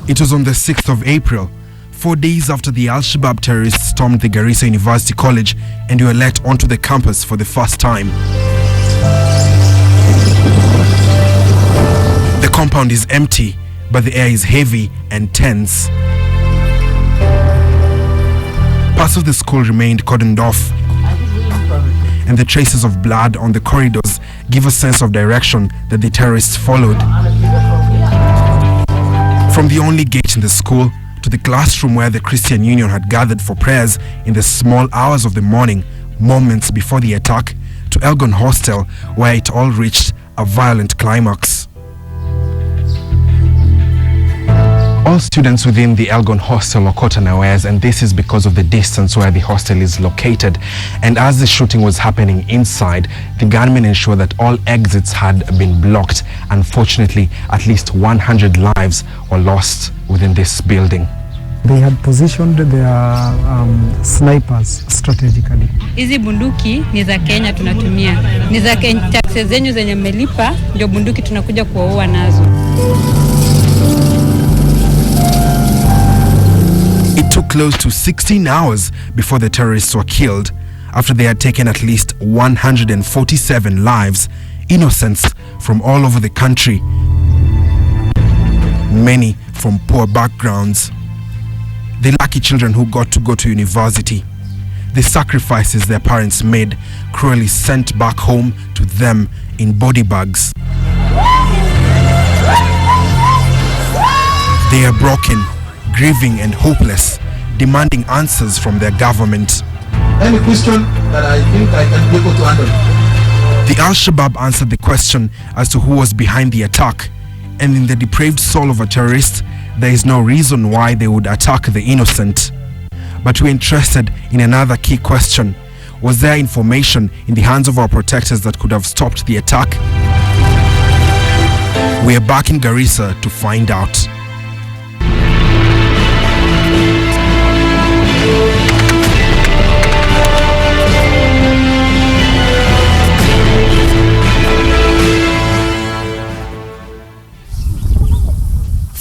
It was on the 6th of April, 4 days after the Al-Shabaab terrorists stormed the Garissa University College and were let onto the campus for the first time. The compound is empty, but the air is heavy and tense. Parts of the school remained cordoned off, and the traces of blood on the corridors give a sense of direction that the terrorists followed. From the only gate in the school to the classroom where the Christian Union had gathered for prayers in the small hours of the morning, moments before the attack, to Elgon Hostel, where it all reached a violent climax. All students within the Elgon hostel were caught unawares, and this is because of the distance where the hostel is located. And as the shooting was happening inside, the gunmen ensured that all exits had been blocked. Unfortunately, at least 100 lives were lost within this building. They had positioned their snipers strategically. Hizi bunduki ni za Kenya tunatumia. Ni za Kenya, taxes zenyu zenye mmelipa ndio bunduki tunakuja kuwaua nazo. It took close to 16 hours before the terrorists were killed, after they had taken at least 147 lives, innocents from all over the country, many from poor backgrounds. The lucky children who got to go to university. The sacrifices their parents made, cruelly sent back home to them in body bags. They are broken, grieving and hopeless, demanding answers from their government. Any question that I think I can be able to handle. The Al-Shabaab answered the question as to who was behind the attack, and in the depraved soul of a terrorist, there is no reason why they would attack the innocent. But we're interested in another key question. Was there information in the hands of our protectors that could have stopped the attack? We are back in Garissa to find out.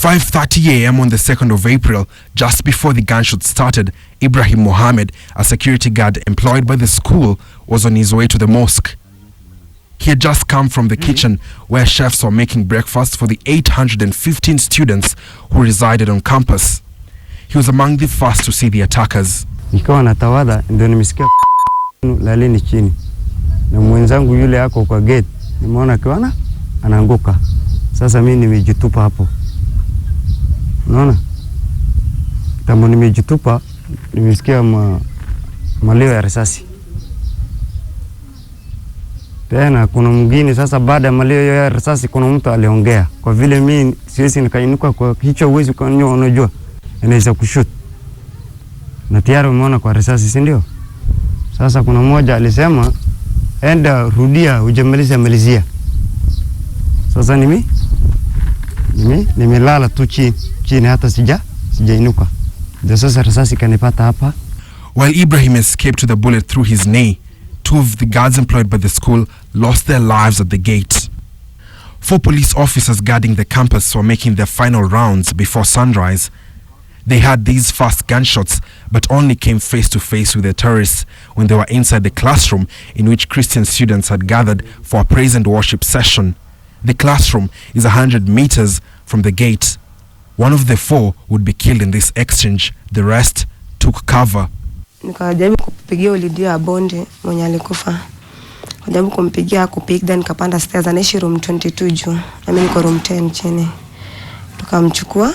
At 5:30 a.m. on the 2nd of April, just before the gunshots started, Ibrahim Mohammed, a security guard employed by the school, was on his way to the mosque. He had just come from the kitchen where chefs were making breakfast for the 815 students who resided on campus. He was among the first to see the attackers. Nikawa natawada ndio nimesikia lalini chini. Na mwenzangu yule yako kwa gate, nimeona kiwana anaanguka. Sasa mimi nimejitupa hapo. Unaona? Kama nimejitupa, nimesikia malio ya risasi. Tena kuna mwingine sasa baada ya malio ya risasi kuna mtu aliongea. Kwa vile mimi siwezi nikainuka kwa hicho uwezo kanyo unajua. Inaweza kushoot. Na tayari umeona kwa risasi, si ndio? Sasa kuna mmoja alisema enda rudia ujamalizia. Sasa nimelala tu chini hata sijainuka. Ndio sasa risasi kanipata hapa. While Ibrahim escaped with a bullet through his knee, 2 of the guards employed by the school lost their lives at the gate. 4 police officers guarding the campus were making their final rounds before sunrise. They heard these fast gunshots, but only came face to face with the terrorists when they were inside the classroom in which Christian students had gathered for a praise and worship session. The classroom is 100 meters from the gate. One of the 4 would be killed in this exchange. The rest took cover. Nikajaribu kupigia ulidia bonde mwenye alikufa. Nikajaribu kumpigia kupiga, nikapanda stairs, anaishi room 22 juu. Na mimi niko room 10 chini. Tukamchukua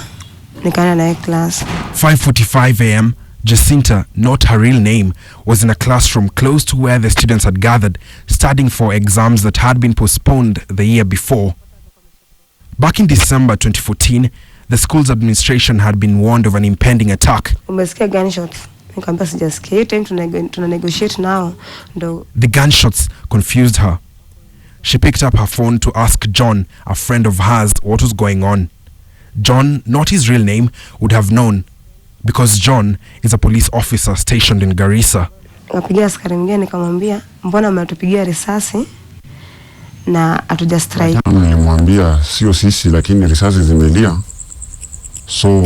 nikaenda naye class. 5:45 a.m. Jacinta, not her real name, was in a classroom close to where the students had gathered, studying for exams that had been postponed the year before. Back in December 2014, the school's administration had been warned of an impending attack. Umesikia gunshots? Nikamwambia sijasikia. Hiyo time tuna negotiate now. The gunshots confused her. She picked up her phone to ask John, a friend of hers, what was going on. John, not his real name, would have known, because John is a police officer stationed in Garissa. Nikapigia askari mwingine nikamwambia, mbona mnatupigia risasi na hatuja strike? Nilimwambia sio sisi, lakini risasi zimelia. So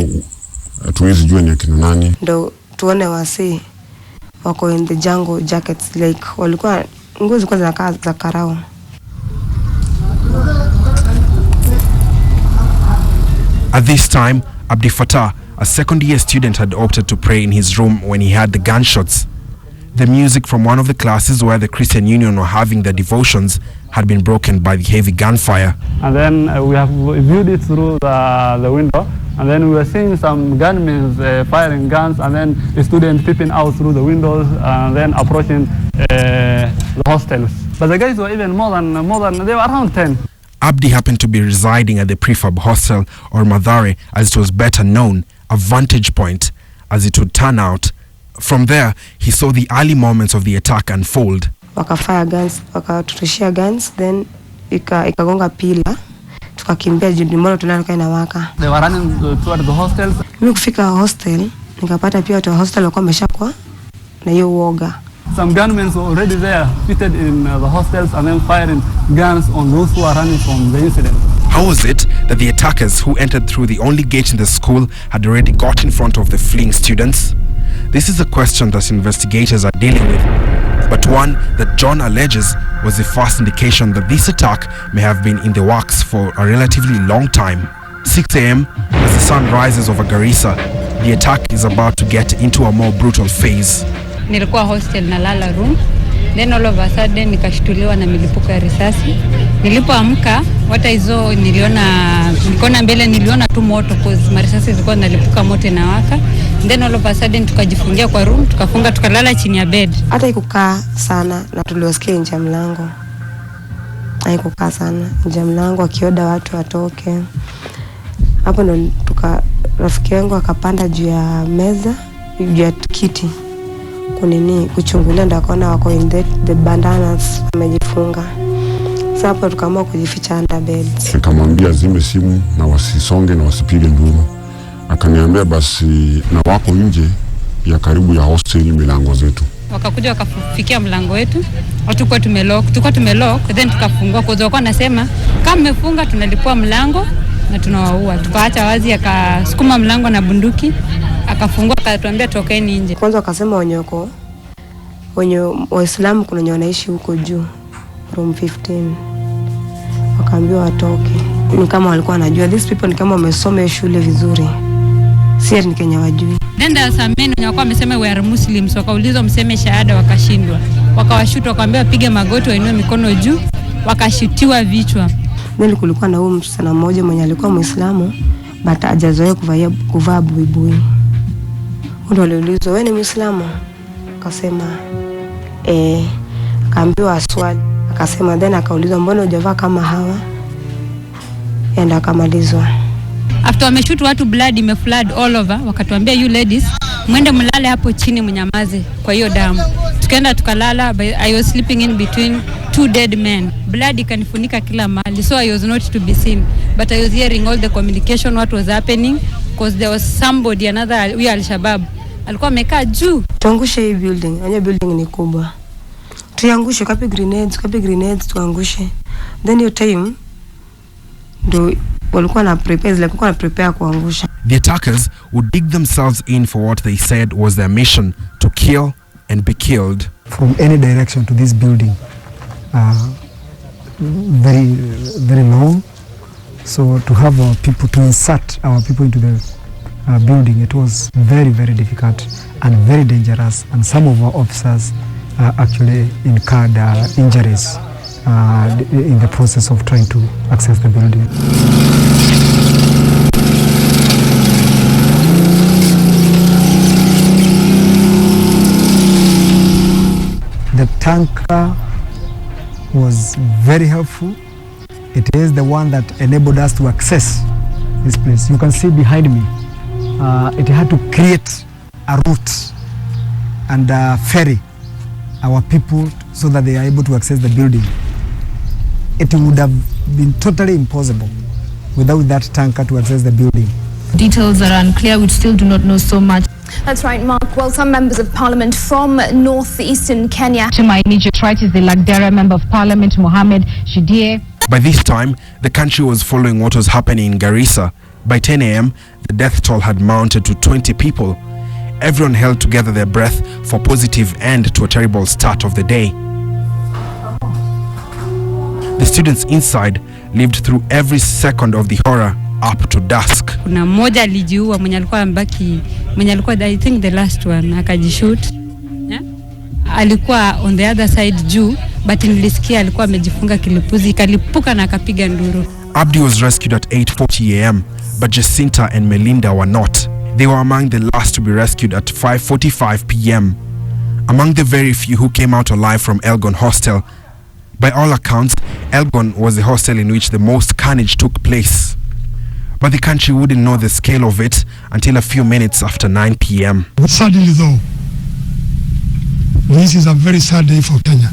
tuwezi jua ni akina nani. Ndo tuone wasi wako in the jungle jackets, like walikuwa nguo zilikuwa zinakaa za karao. At this time, Abdi Fatah, a second-year student, had opted to pray in his room when he heard the gunshots. The music from one of the classes where the Christian Union were having their devotions had been broken by the heavy gunfire. And then we have viewed it through the window, and then we were seeing some gunmen firing guns, and then the students peeping out through the windows and then approaching the hostels. But the guys were even more than they were around 10. Abdi happened to be residing at the prefab hostel, or Madare as it was better known, a vantage point as it would turn out. From there, he saw the early moments of the attack unfold. Wakafire guns, wakaturushia guns, then ikagonga pila, tukakimbia juu moto tunalikuwa inawaka. They were running toward the hostels. Mimi kufika hostel, nikapata pia watu wa hostel walikuwa wameshakuwa na hiyo uoga. Some gunmen were already there, fitted in the hostels, and then firing guns on those who are running from the incident. How was it that the attackers who entered through the only gate in the school had already got in front of the fleeing students? This is a question that investigators are dealing with, but one that John alleges was the first indication that this attack may have been in the works for a relatively long time. 6 a.m. as the sun rises over Garissa, the attack is about to get into a more brutal phase. Nilikuwa hostel na lala room, then all of a sudden nikashtuliwa na milipuko ya risasi. Nilipoamka hata hizo niliona mbele, niliona tu moto cause marisasi zilikuwa zinalipuka, moto inawaka. Then all of a sudden tukajifungia kwa room, tukafunga, tukalala chini ya bed. Hata ikukaa sana na tuliosikia nje ya mlango. Haikukaa sana nje ya mlango akioda watu watoke. Hapo ndo rafiki yangu akapanda juu ya meza, juu ya kiti. Kuchungulia ndo akaona wako in the bandanas wamejifunga. Sasa hapo tukaamua kujificha under bed. Nikamwambia zime simu na wasisonge na wasipige nduru. Akaniambia basi na wako nje ya karibu ya hostel milango zetu. Wakakuja wakafikia mlango wetu. Tulikuwa tumelock, then tukafungua kwa sababu anasema kama mmefunga tunalipua mlango na tunawaua. Tukaacha wazi, akasukuma mlango na bunduki, akafungua, akatuambia tokeni nje. Kwanza akasema wenye Waislamu kuna wenye wanaishi huko juu room 15. Wakaambiwa watoke. Ni kama walikuwa wanajua these people ni kama wamesoma shule vizuri. Si ni Kenya wajui. Then there are some men walikuwa wamesema we are Muslims, wakaulizwa mseme shahada, wakashindwa. Wakawashuta, wakaambiwa pige magoti, wainue mikono juu, wakashutiwa vichwa. Then kulikuwa na huyu msichana mmoja mwenye alikuwa Muislamu but hajazoea kuvaa buibui. Ndio aliulizwa, wewe ni Muislamu? Akasema akaambiwa swali, akasema, then akaulizwa mbona hujavaa kama hawa? Enda akamalizwa. After wameshoot watu, blood imeflood all over, wakatuambia you ladies mwende mlale hapo chini mnyamaze kwa hiyo damu. Tukaenda tukalala, I was sleeping in between two dead men. Blood ikanifunika kila mahali, so I was not to be seen, but I was hearing all the communication what was happening because there was somebody, another we Al-Shabaab alikuwa amekaa juu. Tuangushe hii building, anya building ni kubwa. Tuangushe, kapi grenades tuangushe. Then your time ndo walikuwa na prepare kuangusha. The attackers would dig themselves in for what they said was their mission, to kill and be killed. From any direction to this building, very, very long. So to have our people, to insert our people into the building, it was very, very difficult and very dangerous. And some of our officers actually incurred injuries in the process of trying to access the building. The tanker was very helpful. It is the one that enabled us to access this place. You can see behind me, it had to create a route and ferry our people so that they are able to access the building. It would have been totally impossible without that tanker to access the building. Details are unclear. We still do not know so much. That's right, Mark. Well, some members of parliament from northeastern Kenya. To my immediate right is the Lagdera member of parliament, Mohammed Shidie. By this time, the country was following what was happening in Garissa. By 10 a.m., the death toll had mounted to 20 people. Everyone held together their breath for a positive end to a terrible start of the day. The students inside lived through every second of the horror up to dusk. Kuna mmoja alijiua mwenye alikuwa ambaki, mwenye alikuwa I think the last one akajishoot. Yeah? Alikuwa on the other side juu, but nilisikia alikuwa amejifunga kilipuzi, kalipuka na akapiga nduru. Abdi was rescued at 8:40 a.m. but Jacinta and Melinda were not. They were among the last to be rescued at 5:45 p.m. Among the very few who came out alive from Elgon Hostel. By all accounts, Elgon was the hostel in which the most carnage took place. But the country wouldn't know the scale of it until a few minutes after 9 p.m. Sadly though, this is a very sad day for Kenya.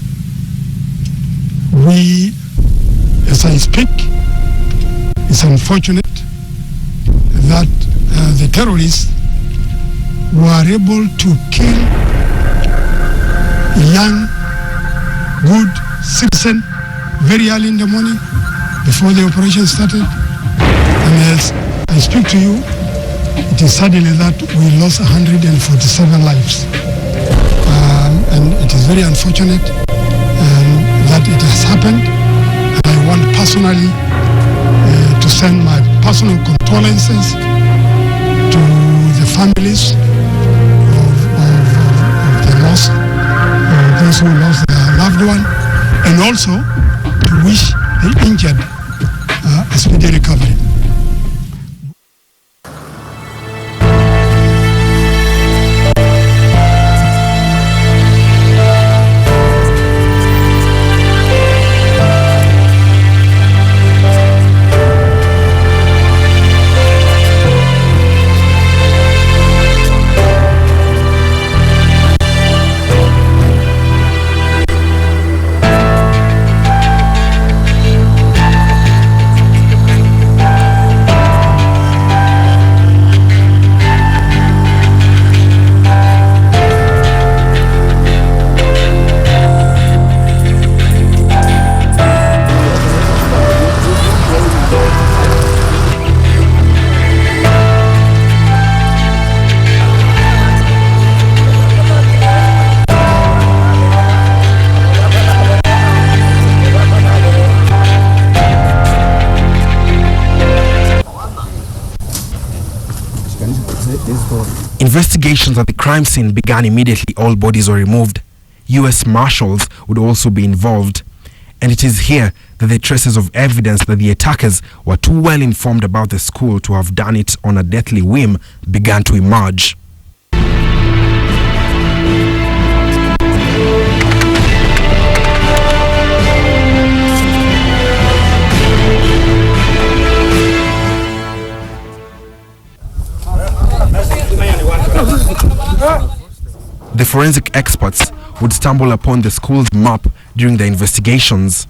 We, as I speak, it's unfortunate that the terrorists were able to kill a young, good citizen very early in the morning before the operation started. And as I speak to you, it is sadly that we lost 147 lives. And it is very unfortunate that it has happened. And I want personally to send my personal condolences to the families of the lost, those who lost their loved one, and also to wish the injured a speedy recovery. Investigations at the crime scene began immediately. All bodies were removed. U.S. Marshals would also be involved. And it is here that the traces of evidence that the attackers were too well informed about the school to have done it on a deathly whim began to emerge. The forensic experts would stumble upon the school's map during the investigations.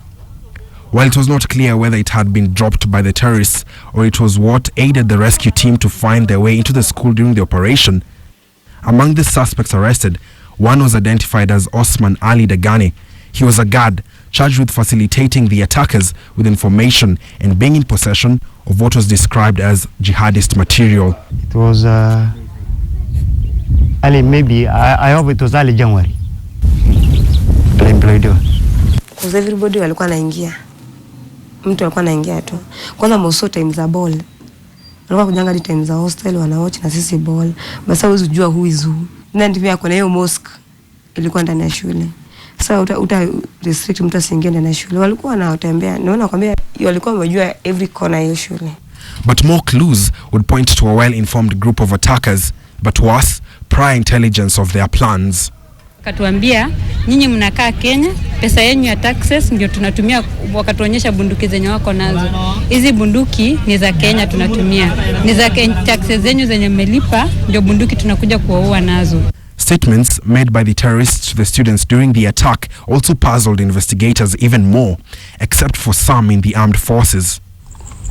While it was not clear whether it had been dropped by the terrorists or it was what aided the rescue team to find their way into the school during the operation, among the suspects arrested, one was identified as Osman Ali Dagane. He was a guard charged with facilitating the attackers with information and being in possession of what was described as jihadist material. It was early, maybe, I hope it was early January. Because everybody walikuwa naingia. Mtu alikuwa naingia tu. Kwanza most time za ball. Walikuwa kujanga time za hostel wanawatch na sisi ball. Basa huwezi kujua who is who. Na ndivyo yako na hiyo mosque ilikuwa ndani ya shule. Sasa uta restrict mtu asiingie ndani ya shule. Walikuwa wanatembea. Naona kwambia walikuwa wamejua every corner ya shule. But more clues would point to a well-informed group of attackers, but worse, prior intelligence of their plans. Katuambia, nyinyi mnakaa Kenya, pesa yenu ya taxes ndio tunatumia, wakatuonyesha bunduki zenye wako nazo. Hizi bunduki ni za Kenya tunatumia. Ni za taxes zenyu zenye mmelipa ndio bunduki tunakuja kuwaua nazo. Statements made by the terrorists to the students during the attack also puzzled investigators even more, except for some in the armed forces.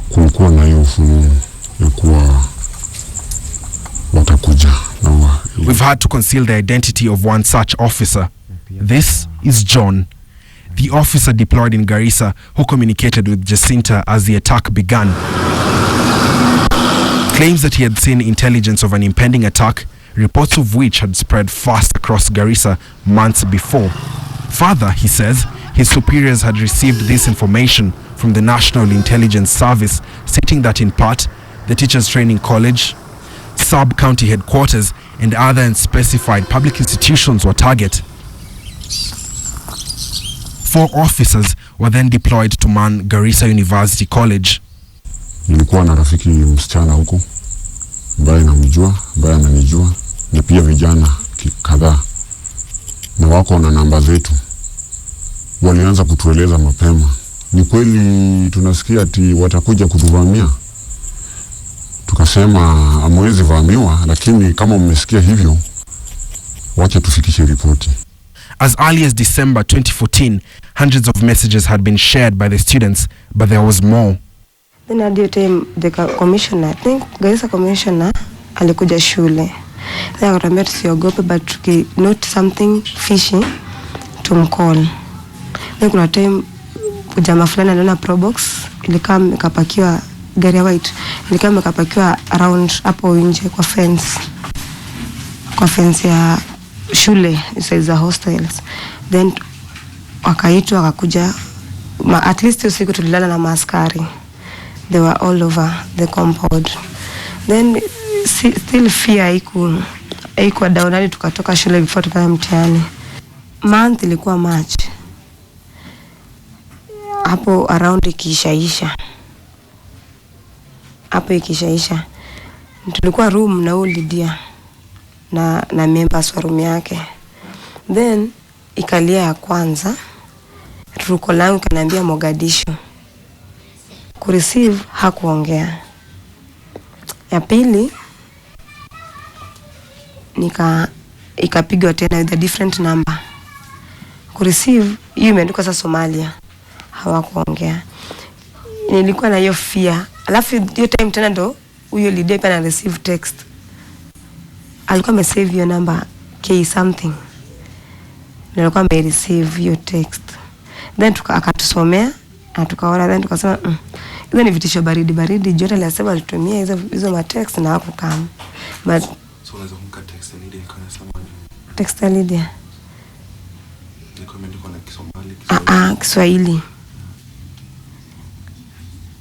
Kulikuwa na hiyo ufunuo ya kuwa watakuja. We've had to conceal the identity of one such officer. This is John. the officer deployed in Garissa who communicated with Jacinta as the attack began, claims that he had seen intelligence of an impending attack, reports of which had spread fast across Garissa months before. Further, he says, his superiors had received this information from the National Intelligence Service, stating that in part, the Teachers Training College, sub-county headquarters, and other unspecified public institutions were target. 4 officers were then deployed to man Garissa University College. Nilikuwa na rafiki msichana huko ambaye namjua, ambaye ananijua, na pia vijana kadhaa na wako na namba zetu. Walianza kutueleza mapema, ni kweli tunasikia ati watakuja kutuvamia. Tukasema hamwezi vamiwa, lakini kama mmesikia hivyo, wacha tufikishe ripoti. As early as December 2014, hundreds of messages had been shared by the students, but there was more. Then at the time, the commissioner, I think Garissa commissioner, alikuja shule. Then akatuambia tusiogope, but tuki note something fishy, tumcall. Then kuna time, jamaa fulani aliona probox, ilikaa mekapakiwa, gari ya white, ilikaa mekapakiwa around hapo nje kwa fence ya shule, size za hostels. Then wakaitwa wakakuja, at least usiku tulilala na maaskari. They were all over the compound. Then still fear haiku down hadi tukatoka shule before tukaya mtihani. Month ilikuwa March. Hapo around ikishaisha. Tulikuwa room na Lydia na members wa room yake. Then ikalia ya kwanza, ruko langu kanaambia Mogadishu. Kureceive hakuongea. Ya pili ikapigwa tena with a different number. Kureceive hiyo imeandikwa sasa Somalia. Hawakuongea. Nilikuwa na hiyo fear. Alafu hiyo time tena ndo huyo Lydia pia na receive text. Alikuwa amesave hiyo number K something. Nilikuwa receive hiyo text. Then akatusomea na tukaona, then tukasema hizo ni vitisho baridi jote alisema alitumia hizo ma text na hakukam. But so unaweza kumka text Lydia iko na Somalia. Text Lydia ni comment kwa Kisomali. Kiswahili.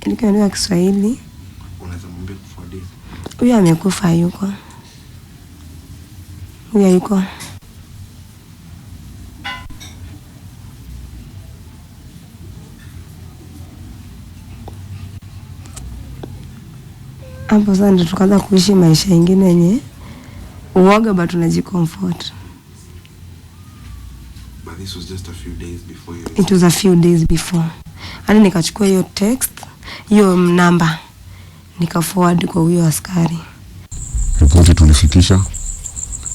Ilikuwa ni Kiswahili. Unaweza mwambie kuforward. Huyu amekufa yuko. Huyu yuko. Hapo sasa ndio tukaanza kuishi maisha mengine yenye uoga, but tunajicomfort. But this was just a few days before you... It was a few days before. Hadi nikachukua hiyo text, hiyo namba, nikaforward kwa huyo askari. Ripoti tulifikisha,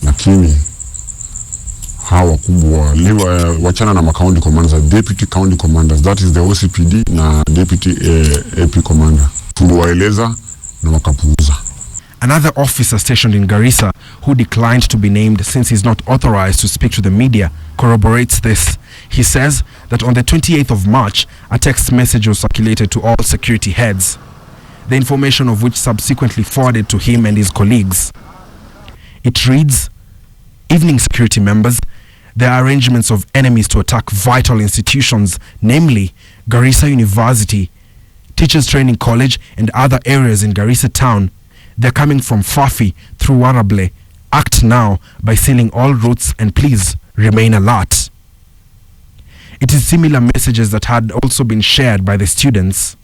lakini hawa kubwa wachana na county commanders, deputy county commanders, that is the OCPD na deputy AP commander. Tuliwaeleza na wakapuuza. Another officer stationed in Garissa, who declined to be named since he's not authorized to speak to the media, corroborates this. He says that on the 28th of March, a text message was circulated to all security heads, the information of which subsequently forwarded to him and his colleagues. It reads, "Evening security members, there are arrangements of enemies to attack vital institutions, namely Garissa University, Teachers Training College, and other areas in Garissa town. They're coming from Fafi through Warable. Act now by sealing all routes and please remain alert." It is similar messages that had also been shared by the students.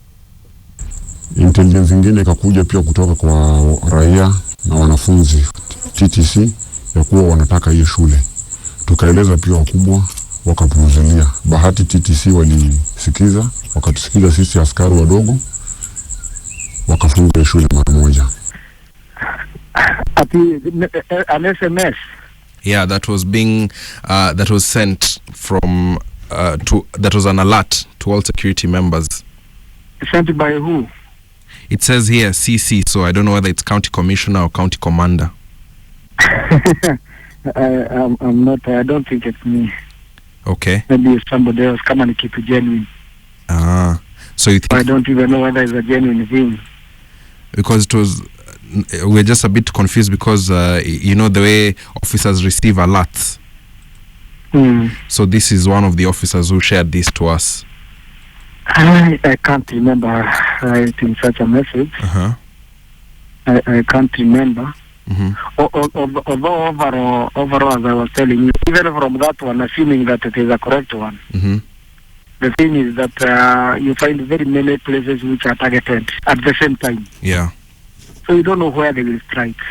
Intelligence ingine ikakuja pia kutoka kwa raia na wanafunzi TTC ya kuwa wanataka hiyo shule. Tukaeleza pia wakubwa, wakapuuzilia. Bahati TTC walisikiza, wakatusikiza sisi askari wadogo, wakafunga shule mara moja. An SMS. Yeah, that was sent from that was an alert to all security members. Sent by who? It says here CC, so I don't know whether it's county commissioner or county commander. I'm not. I don't think it's me. Okay. Maybe it's somebody else. Come and keep it genuine. So you think? I don't even know whether it's a genuine thing. Because it was, we're just a bit confused because you know the way officers receive alerts. So this is one of the officers who shared this to us. I can't remember writing such a message. I can't remember. Although overall, as I was telling you, even from that one, assuming that it is a correct one, the thing is that you find very many places which are targeted at the same time. Yeah. So you don't know where they will strike.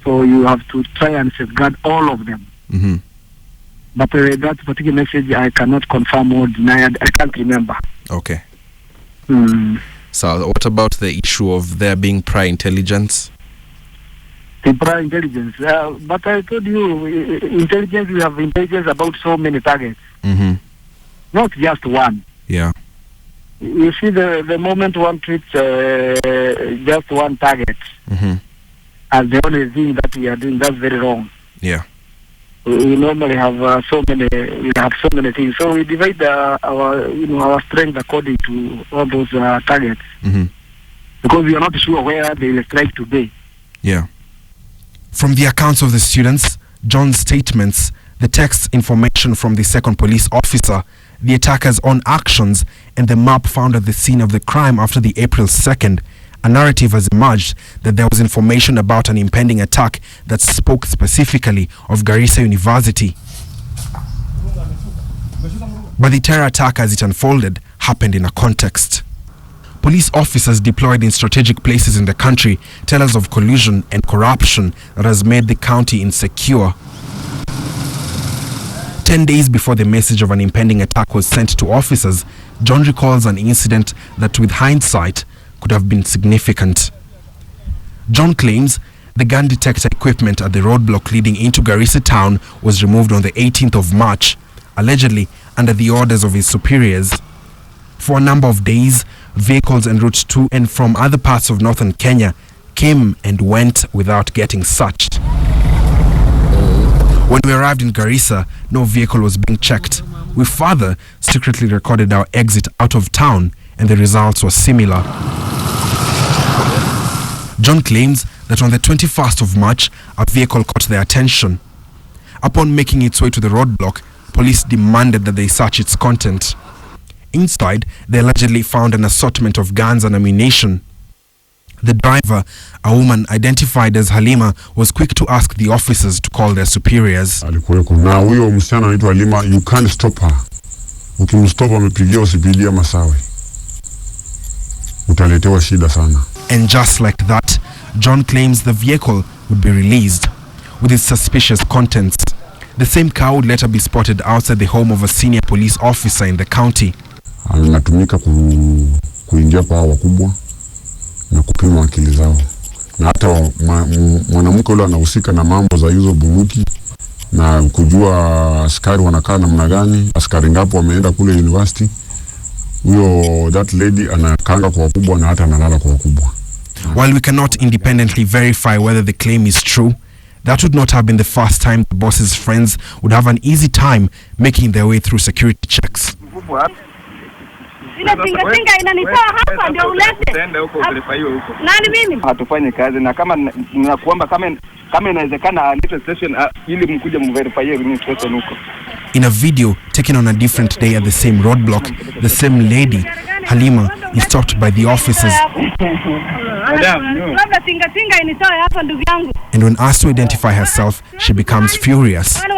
So you have to try and safeguard all of them. But that particular message, I cannot confirm or deny. I can't remember. Okay. So what about the issue of there being prior intelligence? The prior intelligence. But I told you, intelligence, we have intelligence about so many targets. Not just one. Yeah. You see, the moment one treats just one target as the only thing that we are doing, that's very wrong. Yeah. We normally have so many things. So we divide our strength according to all those targets. Because we are not sure where they will strike today. Yeah. From the accounts of the students, John's statements, the text information from the second police officer, the attacker's own actions, and the map found at the scene of the crime after the April 2nd, a narrative has emerged that there was information about an impending attack that spoke specifically of Garissa University. But the terror attack as it unfolded happened in a context. Police officers deployed in strategic places in the country tell us of collusion and corruption that has made the county insecure. 10 days before the message of an impending attack was sent to officers, John recalls an incident that with hindsight could have been significant. John claims the gun detector equipment at the roadblock leading into Garissa town was removed on the 18th of March, allegedly under the orders of his superiors. For a number of days, vehicles en route to and from other parts of northern Kenya came and went without getting searched. When we arrived in Garissa, no vehicle was being checked. We further secretly recorded our exit out of town, and the results were similar. John claims that on the 21st of March, a vehicle caught their attention. Upon making its way to the roadblock, police demanded that they search its content. Inside, they allegedly found an assortment of guns and ammunition. The driver, a woman identified as Halima, was quick to ask the officers to call their superiors. Alikuweko na huyo msichana anaitwa Halima, you can't stop her. Ukimstop amepigia usipigia masawe. Utaletewa shida sana. And just like that, John claims the vehicle would be released with its suspicious contents. The same car would later be spotted outside the home of a senior police officer in the county. Anatumika kuingia kwa wakubwa na kupima akili zao. Na hata mwanamke yule anahusika na mambo za hizo bunduki na kujua askari wanakaa namna gani, askari ngapi wameenda kule university. Huyo that lady anakanga kwa wakubwa na hata analala kwa wakubwa. While we cannot independently verify whether the claim is true, that would not have been the first time the boss's friends would have an easy time making their way through security checks. Hapa ndio ulete. Nani mimi? Hatufanye kazi na kama ninakuomba kama inawezekana alete station ili mkuje mverify hiyo station huko. In a video taken on a different day at the same roadblock, the same lady, Halima, is stopped by the officers. And when asked to identify herself, she becomes furious. One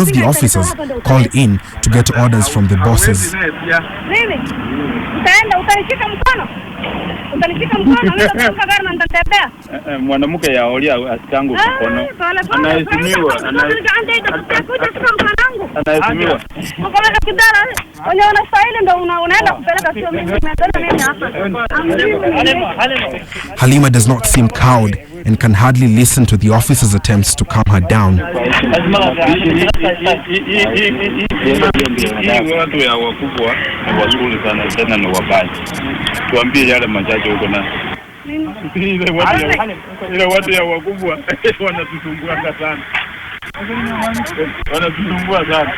of the officers called in to get orders from the bosses. Utanishika mkono, unaweza kutoka gari na nitatembea. Mwanamke ya olia asikangu mkono. Anaheshimiwa. Anaheshimiwa. Mkono kidara. Wenye wanastahili ndio unaenda kupeleka sio mimi hapa. Halima does not seem cowed and can hardly listen to the officer's attempts to calm her down. Watu ya wakubwa ni wazuri sana tena ni wabaya. Tuambie yale machache huko na ile watu ya wakubwa wanatusumbua sana. Wanatusumbua sana.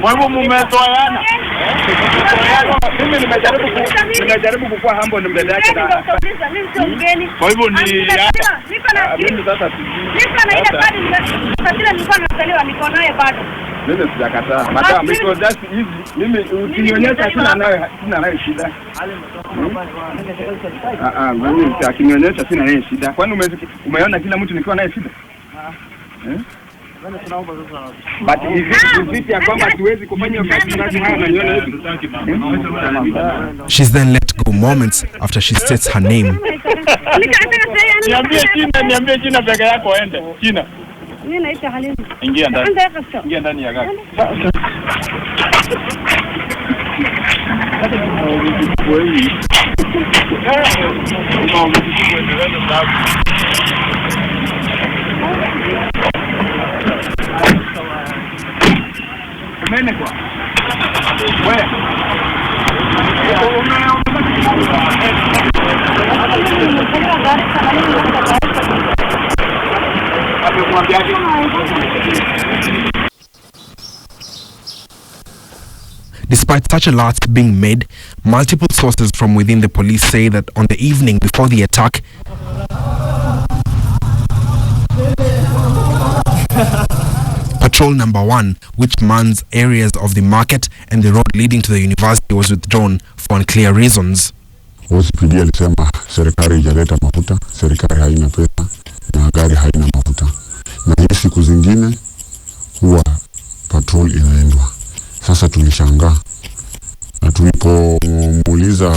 Wewe mmetoana. Mimi nimejaribu kukua hambo ni mbele yake na. Kwa hivyo ni mimi sasa nipa na ile bado nikasema nilikuwa nazaliwa niko naye bado. Mimi sijakataa. Madam because that's easy. Mimi ukinionyesha sina nayo shida. Mimi akinionyesha sina nayo shida. Kwani umeona kila mtu nikiwa naye shida? But hivi ya kwamba siwezi kufanya kazi haya na niona hivi. She's then let go moments after she states her name. Niambie jina peke yako ende. Jina. Mimi naitwa Halima. Ingia ndani ya gari. Despite such alerts being made, multiple sources from within the police say that on the evening before the attack, Patrol number 1, which mans areas of the market and the road leading to the university, was withdrawn for unclear reasons. OCPD alisema serikali haijaleta mafuta, serikali haina pesa na gari haina mafuta. Na hizi siku zingine huwa patrol inaendwa. Sasa tulishangaa. Na tulipomuuliza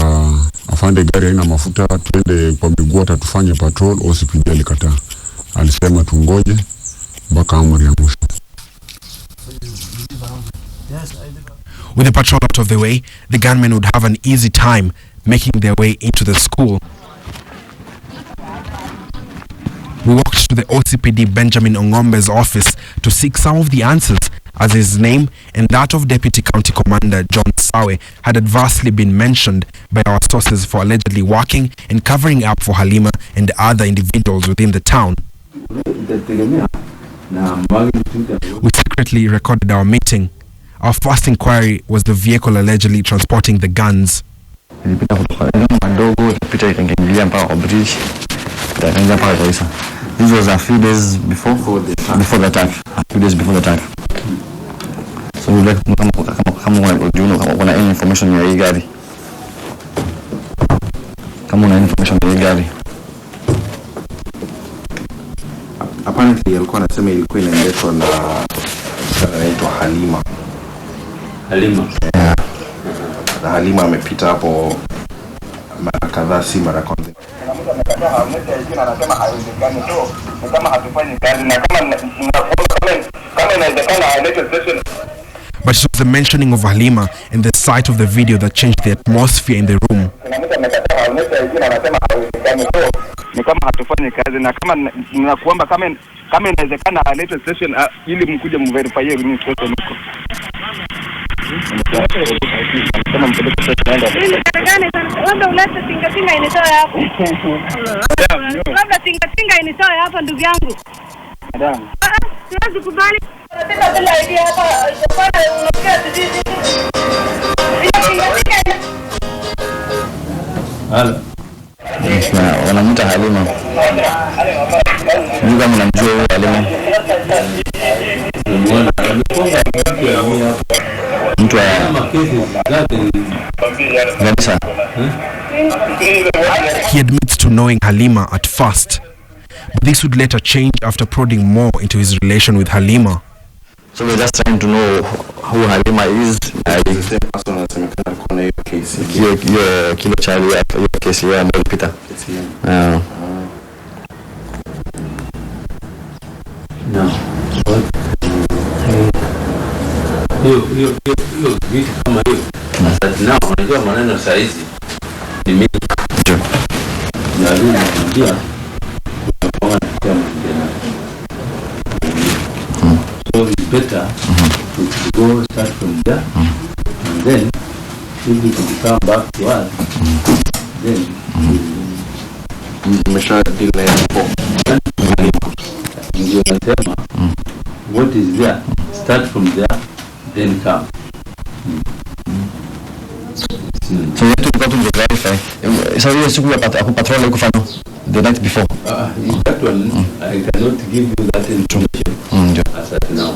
afande gari haina mafuta twende kwa miguu hata tufanye patrol, OCPD alikataa. Alisema tungoje mpaka amri ya mwisho. With the patrol out of the way, the gunmen would have an easy time making their way into the school. We walked to the OCPD Benjamin Ongombe's office to seek some of the answers, as his name and that of Deputy County Commander John Sawe had adversely been mentioned by our sources for allegedly working and covering up for Halima and other individuals within the town. We secretly recorded our meeting. Our first inquiry was the vehicle allegedly transporting the guns. This was a few days before the attack. A few days before the attack. So we like kama any information ya hii gari. Kama una information ya hii gari. Apparently alikuwa anasema ilikuwa inaendeshwa na anaitwa Halima. Yeah. Na Halima amepita hapo mara kadhaa, si mara kwanza. Anasema haiwezekani tu. Kama hatufanyi kazi na kama inawezekana alete station. But it was the mentioning of Halima and the sight of the video that changed the atmosphere in the room. Ni kama hatufanyi kazi na kama ninakuomba kama inawezekana alete station ili mkuje mverify ni station huko. Labda ulete tinga initoe hapo. Labda tinga initoe hapa ndugu yangu. Madam. Siwezi kubali. Nataka bila idea hapa itafanya unaongea sisi. Halo. Wanamuita Halima. Ndio kama namjua huyo Halima. Mtu wa Garissa. He admits to knowing Halima at first, but this would later change after prodding more into his relation with Halima. So we're just trying to know who Halima is. The same person anasemekana kuna hiyo case. Hiyo kilo cha hiyo kesi ya ambayo ilipita. No. Hiyo vitu kama hiyo. Sasa nao unajua maneno saa hizi ni mingi. Na pia so it's better to go start from there and then if we can come back to us then mmesha deal na hapo ndio nasema what is there start from there then come. So you have to verify. So you siku ya patrol iko fano the night before. That one I cannot give you that information as at now.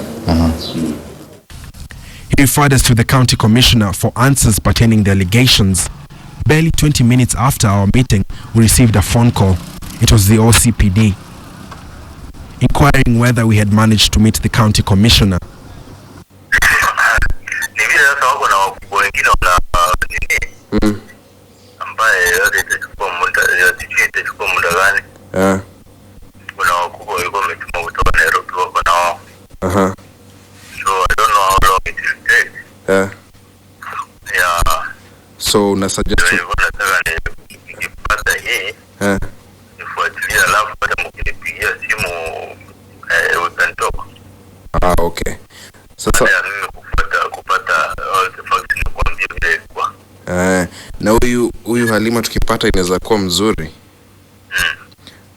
He referred us to the county commissioner for answers pertaining the allegations. Barely 20 minutes after our meeting, we received a phone call. It was the OCPD, inquiring whether we had managed to meet the county commissioner. Kuna wakubwa walikuwa wametuma kutoka Nairobi wako na wao. So I don't know how long it will take. Yeah. So una suggest nataka nikipata hii nifuatilie, alafu hata mkinipigia simu we can talk. Okay. Sasa mimi kupata all the facts na kuambia vile ilikuwa. Na huyu Halima tukipata inaweza kuwa mzuri.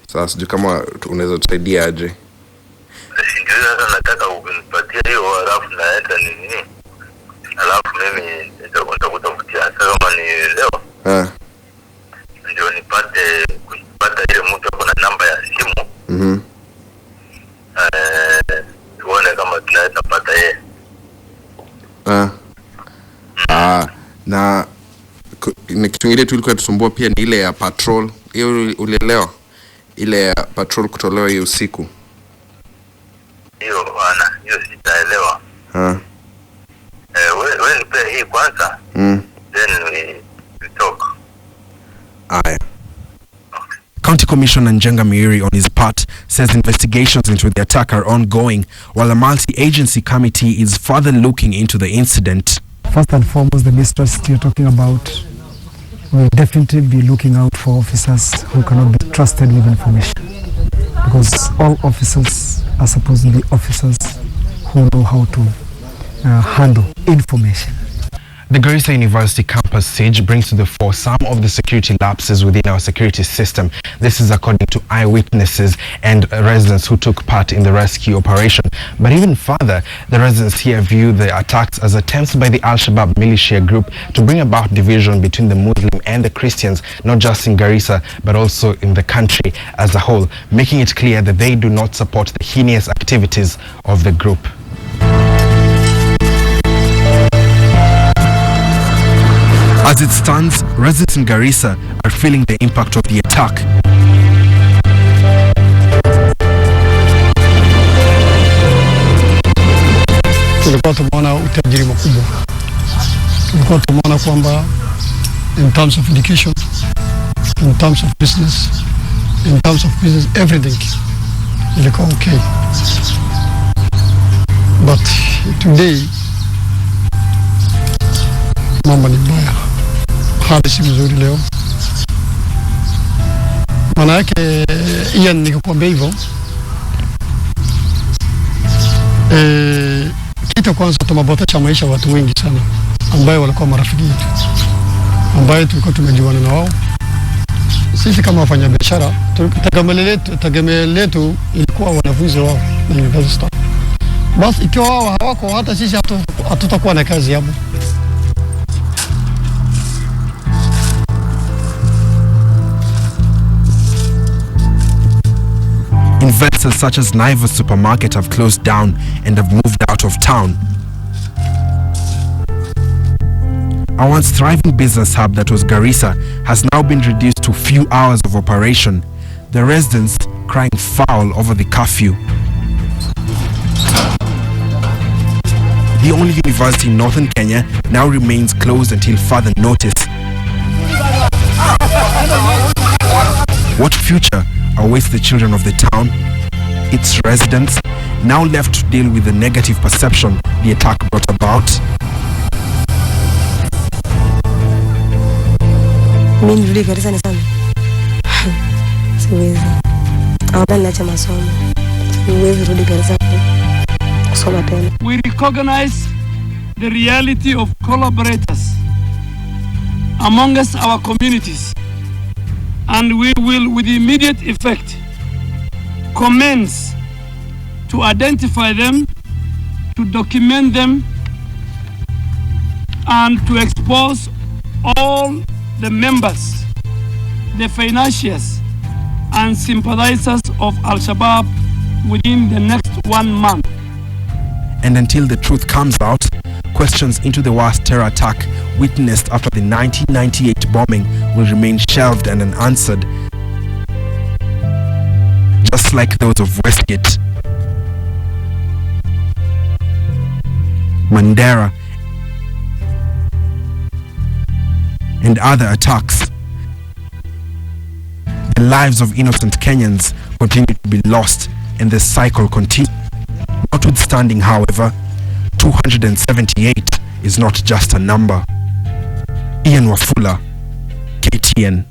Sasa sijui kama unaweza tusaidia aje. Ndio sasa nataka unipatie hiyo, alafu naenda nini? Alafu mimi nitakutafutia sasa kama ni leo. Ndio nipate kupata ile mtu ako na namba ya simu. Tuone kama tunaweza pata yeye. Na kitu kingine tulikuwa tusumbua pia ni ile ya patrol. Hiyo ulielewa? Ile ya patrol kutolewa hiyo usiku. Hiyo bwana, hiyo sitaelewa. Wewe nipe hii kwanza. Then we talk. County Commissioner Njenga Miri, on his part, says investigations into the attack are ongoing, while a multi-agency committee is further looking into the incident. First and foremost, the mistrust you're talking about, we'll definitely be looking out for officers who cannot be trusted with information, because all officers are supposed to be officers who know how to handle information. The Garissa University campus siege brings to the fore some of the security lapses within our security system. This is according to eyewitnesses and residents who took part in the rescue operation. But even further, the residents here view the attacks as attempts by the Al-Shabaab militia group to bring about division between the Muslim and the Christians, not just in Garissa, but also in the country as a whole, making it clear that they do not support the heinous activities of the group. As it stands, residents in Garissa are feeling the impact of the attack. Tulikuwa tumeona utajiri mkubwa. Tulikuwa tumeona kwamba in terms of education, in terms of business, everything ilikuwa okay. But today mambo ni mbaya. Hali si mzuri leo. Maana yake Ian, nikikwambia hivyo, kitu kwanza tumepoteza maisha watu wengi sana ambao walikuwa marafiki yetu, ambao tulikuwa tumejuana na wao. Sisi kama wafanyabiashara tegemeo letu ilikuwa wanafunzi wao na university. Basi ikiwa wao hawako, hata sisi hatutakuwa na kazi hapo. Investors such as Naivas Supermarket have closed down and have moved out of town. Our once thriving business hub that was Garissa has now been reduced to few hours of operation, the residents crying foul over the curfew. The only university in northern Kenya now remains closed until further notice. What future awaits the children of the town, its residents, now left to deal with the negative perception the attack brought about? Mimi nirudi Garissa ni sana. Siwezi. Hata niache masomo. Siwezi rudi Garissa kusoma tena. We recognize the reality of collaborators amongst our communities, and we will with immediate effect commence to identify them, to document them, and to expose all the members, the financiers, and sympathizers of Al-Shabaab within the next 1 month. And until the truth comes out, questions into the worst terror attack witnessed after the 1998 bombing will remain shelved and unanswered, just like those of Westgate, Mandera, and other attacks. The lives of innocent Kenyans continue to be lost, and the cycle continues. Notwithstanding, however, 278 is not just a number. Ian Wafula, KTN.